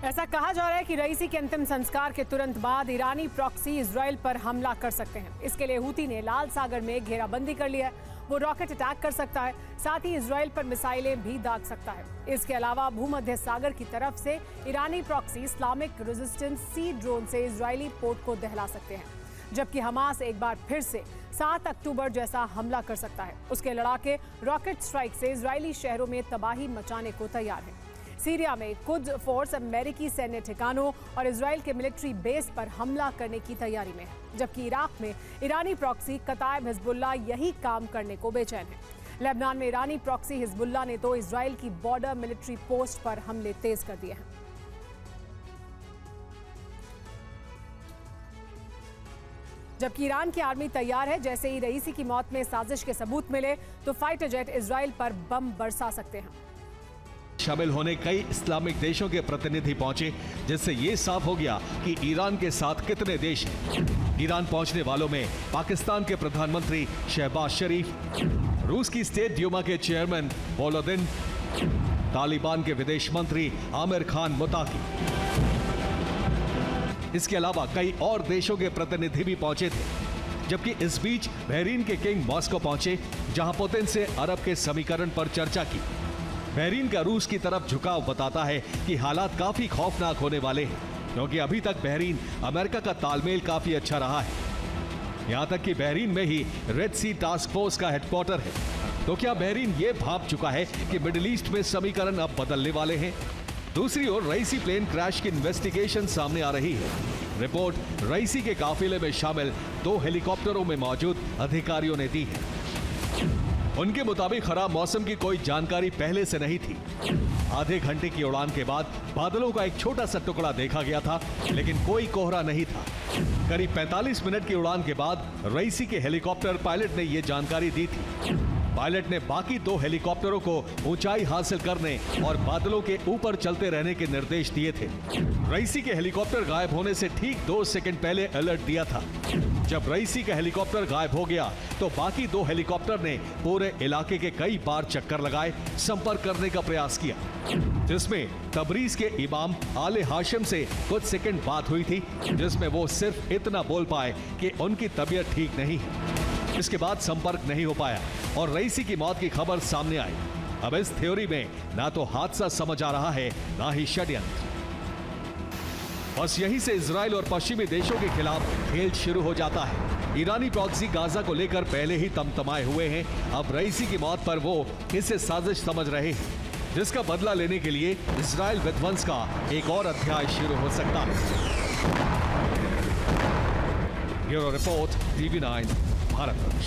ऐसा कहा जा रहा है कि रईसी के अंतिम संस्कार के तुरंत बाद ईरानी प्रॉक्सी इजराइल पर हमला कर सकते हैं। इसके लिए हूती ने लाल सागर में घेराबंदी कर लिया है। वो रॉकेट अटैक कर सकता है, साथ ही इजराइल पर मिसाइलें भी दाग सकता है। इसके अलावा भूमध्य सागर की तरफ से ईरानी प्रॉक्सी इस्लामिक रेजिस्टेंस सी ड्रोन से इजरायली पोर्ट को दहला सकते हैं, जबकि हमास एक बार फिर से 7 अक्टूबर जैसा हमला कर सकता है। उसके लड़ाके रॉकेट स्ट्राइक से इजरायली शहरों में तबाही मचाने को तैयार है। सीरिया में कुद फोर्स अमेरिकी सैन्य ठिकानों और इजराइल के मिलिट्री बेस पर हमला करने की तैयारी में है, जबकि इराक में ईरानी प्रॉक्सी कताइब हिजबुल्लाह यही काम करने को बेचैन है। लेबनान में ईरानी प्रॉक्सी हिजबुल्लाह ने तो इजराइल की बॉर्डर मिलिट्री पोस्ट पर हमले तेज कर दिए हैं। जबकि ईरान की आर्मी तैयार है। जैसे ही रईसी की मौत में साजिश के सबूत मिले तो फाइटर जेट इजराइल पर बम बरसा सकते हैं। शामिल होने कई इस्लामिक देशों के प्रतिनिधि पहुंचे, जिससे ये साफ हो गया कि ईरान के साथ कितने देश हैं। ईरान पहुंचने वालों में पाकिस्तान के प्रधानमंत्री शहबाज शरीफ, रूस की स्टेट ड्यूमा के चेयरमैन वोलोदिन, तालिबान के विदेश मंत्री आमिर खान मुताकी। इसके अलावा कई और देशों के प्रतिनिधि भी पहुंचे थे। जबकि इस बीच बहरीन के किंग मॉस्को पहुंचे, जहां पुतिन से अरब के समीकरण पर चर्चा की। बहरीन का रूस की तरफ झुकाव बताता है कि हालात काफी खौफनाक होने वाले हैं, क्योंकि अभी तक बहरीन अमेरिका का तालमेल काफी अच्छा रहा है। यहां तक कि बहरीन में ही रेड सी टास्क फोर्स का हेडक्वार्टर है। तो क्या बहरीन ये भांप चुका है कि मिडिल ईस्ट में समीकरण अब बदलने वाले हैं? दूसरी ओर रईसी प्लेन क्रैश की इन्वेस्टिगेशन सामने आ रही है। रिपोर्ट रईसी के काफिले में शामिल 2 हेलीकॉप्टरों में मौजूद अधिकारियों ने दी है। उनके मुताबिक खराब मौसम की कोई जानकारी पहले से नहीं थी। आधे घंटे की उड़ान के बाद बादलों का एक छोटा सा टुकड़ा देखा गया था, लेकिन कोई कोहरा नहीं था। करीब 45 मिनट की उड़ान के बाद रईसी के हेलीकॉप्टर पायलट ने यह जानकारी दी थी। पायलट ने बाकी 2 हेलीकॉप्टरों को ऊंचाई हासिल करने और बादलों के ऊपर चलते रहने के निर्देश दिए थे। रईसी के हेलीकॉप्टर गायब होने से ठीक 2 सेकंड पहले अलर्ट दिया था। जब रईसी का हेलीकॉप्टर गायब हो गया तो बाकी 2 हेलीकॉप्टर ने पूरे इलाके के कई बार चक्कर लगाए, संपर्क करने का प्रयास किया, जिसमें तबरीज के इमाम आले हाशिम से कुछ सेकंड बात हुई थी, जिसमें वो सिर्फ इतना बोल पाए कि उनकी तबीयत ठीक नहीं है। इसके बाद संपर्क नहीं हो पाया और रईसी की मौत की खबर सामने आई। अब इस थ्योरी में ना तो हादसा समझ आ रहा है, ना ही षड्यंत्र। बस यहीं से इजराइल और पश्चिमी देशों के खिलाफ खेल शुरू हो जाता है। ईरानी प्रॉक्सी गाजा को लेकर पहले ही तमतमाए हुए हैं। अब रईसी की मौत पर वो इसे साजिश समझ रहे हैं, जिसका बदला लेने के लिए इजराइल विध्वंस का एक और अध्याय शुरू हो सकता है। Bureau report, TV9 Bharatvarsh.